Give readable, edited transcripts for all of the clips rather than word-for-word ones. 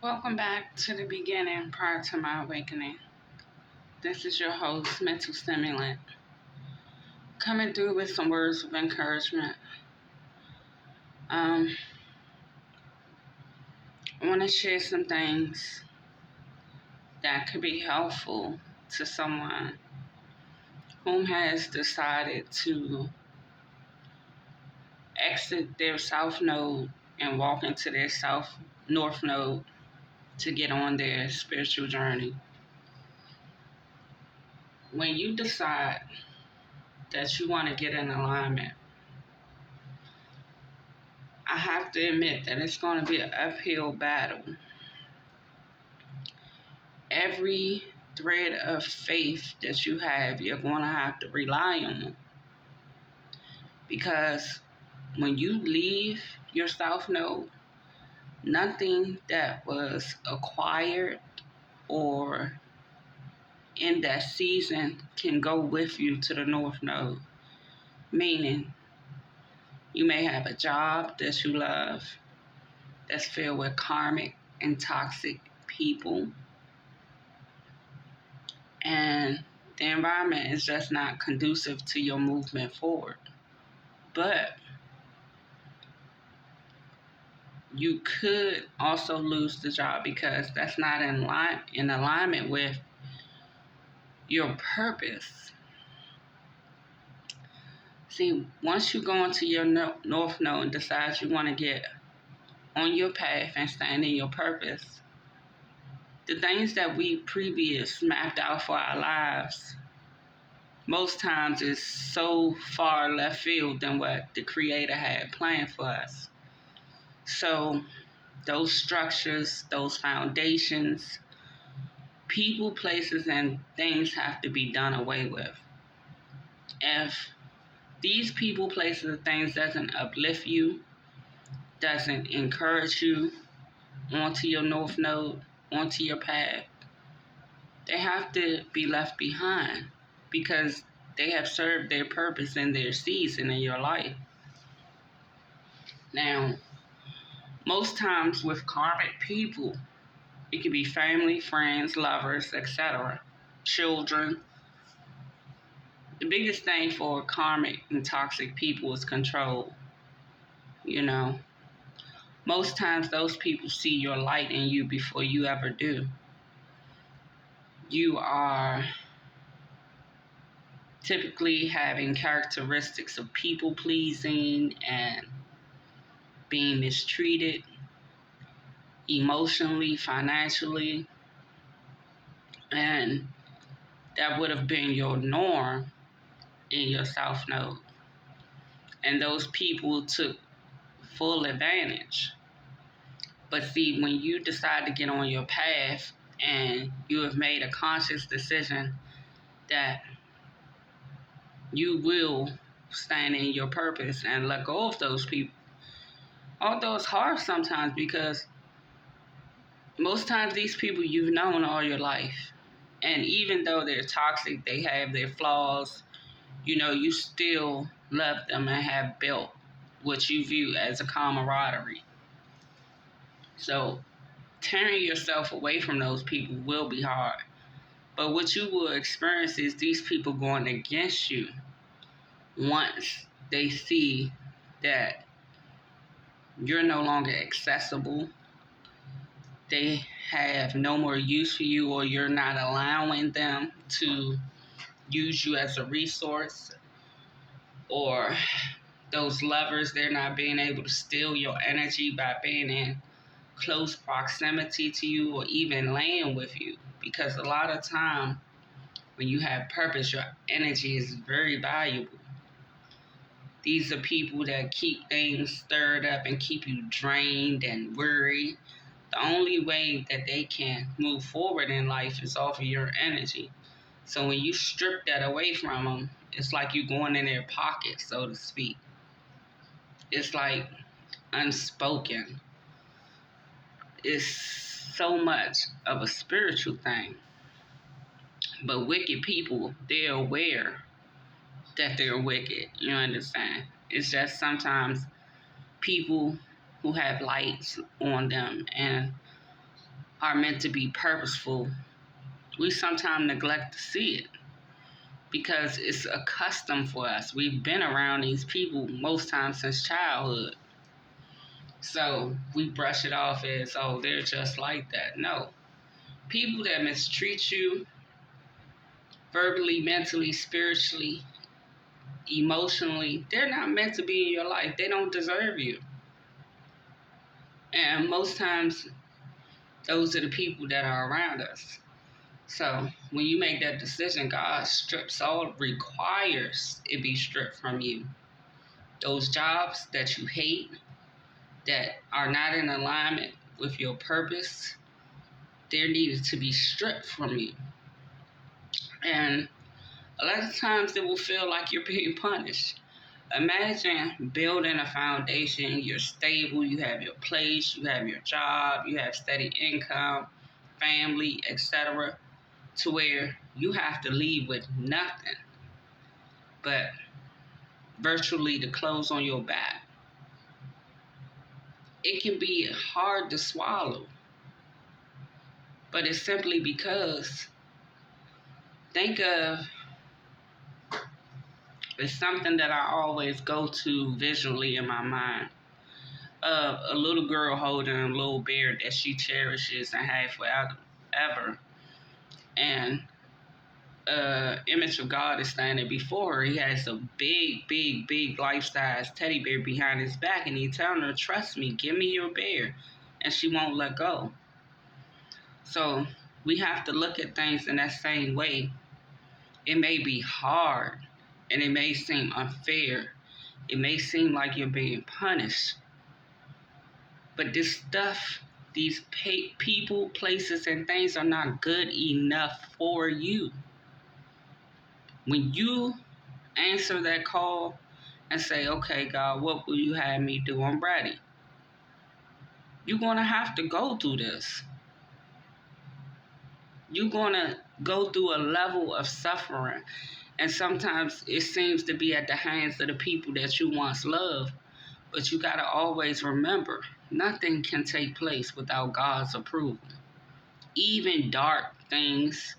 Welcome back to the beginning prior to my awakening. This is your host, Mental Stimulant, coming through with some words of encouragement. I want to share some things that could be helpful to someone whom has decided to exit their south node and walk into their south north node to get on their spiritual journey. When you decide that you want to get in alignment, I have to admit that it's going to be an uphill battle. Every thread of faith that you have, you're going to have to rely on. Because when you leave your south node, nothing that was acquired or in that season can go with you to the north node. Meaning, you may have a job that you love that's filled with karmic and toxic people, and the environment is just not conducive to your movement forward. But you could also lose the job because that's not in alignment with your purpose. See, once you go into your north node and decide you want to get on your path and stand in your purpose, the things that we previous mapped out for our lives most times is so far left field than what the Creator had planned for us. So those structures, those foundations, people, places, and things have to be done away with. If these people, places, and things doesn't uplift you, doesn't encourage you onto your north node, onto your path, they have to be left behind because they have served their purpose in their season in your life. Now, most times with karmic people, it could be family, friends, lovers, etc., children. The biggest thing for karmic and toxic people is control. Most times those people see your light in you before you ever do. You are typically having characteristics of people pleasing and being mistreated emotionally, financially, and that would have been your norm in your south node. And those people took full advantage. But see, when you decide to get on your path and you have made a conscious decision that you will stand in your purpose and let go of those people, although it's hard sometimes because most times these people you've known all your life. And even though they're toxic, they have their flaws, you still love them and have built what you view as a camaraderie. So tearing yourself away from those people will be hard. But what you will experience is these people going against you once they see that you're no longer accessible, they have no more use for you, or you're not allowing them to use you as a resource, or those lovers, they're not being able to steal your energy by being in close proximity to you or even laying with you. Because a lot of time when you have purpose, your energy is very valuable. These are people that keep things stirred up and keep you drained and worried. The only way that they can move forward in life is off of your energy. So when you strip that away from them, it's like you're going in their pocket, so to speak. It's like unspoken. It's so much of a spiritual thing. But wicked people, they're aware that they're wicked. You understand? It's just sometimes people who have lights on them and are meant to be purposeful, we sometimes neglect to see it because it's a custom for us. We've been around these people most times since childhood. So we brush it off as, oh, they're just like that. No. People that mistreat you verbally, mentally, spiritually, emotionally, they're not meant to be in your life. They don't deserve you. And most times, those are the people that are around us. So when you make that decision, God requires it be stripped from you. Those jobs that you hate, that are not in alignment with your purpose, they're needed to be stripped from you. And a lot of times it will feel like you're being punished. Imagine building a foundation, you're stable, you have your place, you have your job, you have steady income, family, etc., to where you have to leave with nothing but virtually the clothes on your back. It can be hard to swallow, but it's simply because think of it's something that I always go to visually in my mind. A little girl holding a little bear that she cherishes and has forever. And image of God is standing before her. He has a big life-size teddy bear behind his back, and he's telling her, trust me, give me your bear. And she won't let go. So we have to look at things in that same way. It may be hard, and it may seem unfair. It may seem like you're being punished. But this stuff, these people, places, and things are not good enough for you. When you answer that call and say, okay, God, what will you have me do? I'm ready. You're going to have to go through this. You're going to go through a level of suffering. And sometimes it seems to be at the hands of the people that you once loved. But you got to always remember, nothing can take place without God's approval. Even dark things,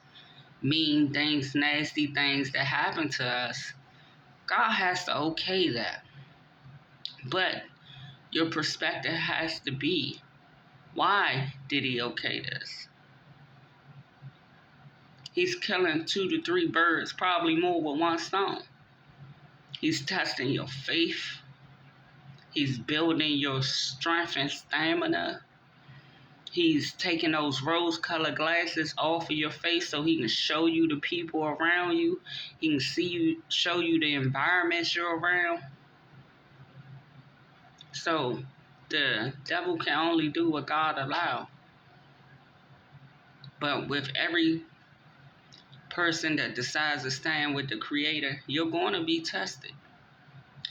mean things, nasty things that happen to us, God has to okay that. But your perspective has to be, why did he okay this? He's killing 2 to 3 birds, probably more with one stone. He's testing your faith. He's building your strength and stamina. He's taking those rose-colored glasses off of your face so he can show you the people around you. He can show you the environment you're around. So the devil can only do what God allows. But with every person that decides to stand with the Creator, you're going to be tested.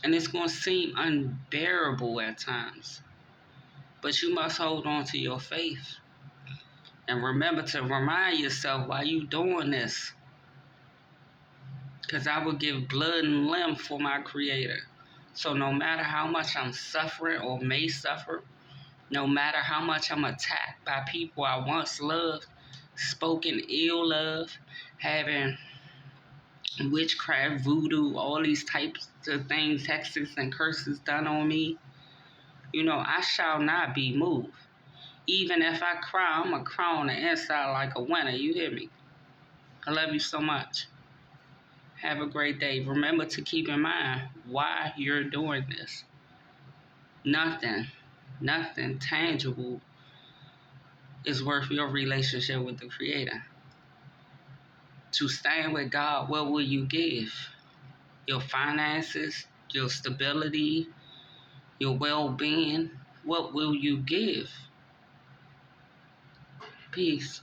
And it's going to seem unbearable at times. But you must hold on to your faith. And remember to remind yourself while you're doing this, because I will give blood and limb for my Creator. So no matter how much I'm suffering or may suffer, no matter how much I'm attacked by people I once loved, spoken ill of, having witchcraft, voodoo, all these types of things, hexes and curses done on me, I shall not be moved. Even if I cry, I'm going to cry on the inside like a winner. You hear me? I love you so much. Have a great day. Remember to keep in mind why you're doing this. Nothing tangible is worth your relationship with the Creator. To stand with God, what will you give? Your finances, your stability, your well-being. What will you give? Peace.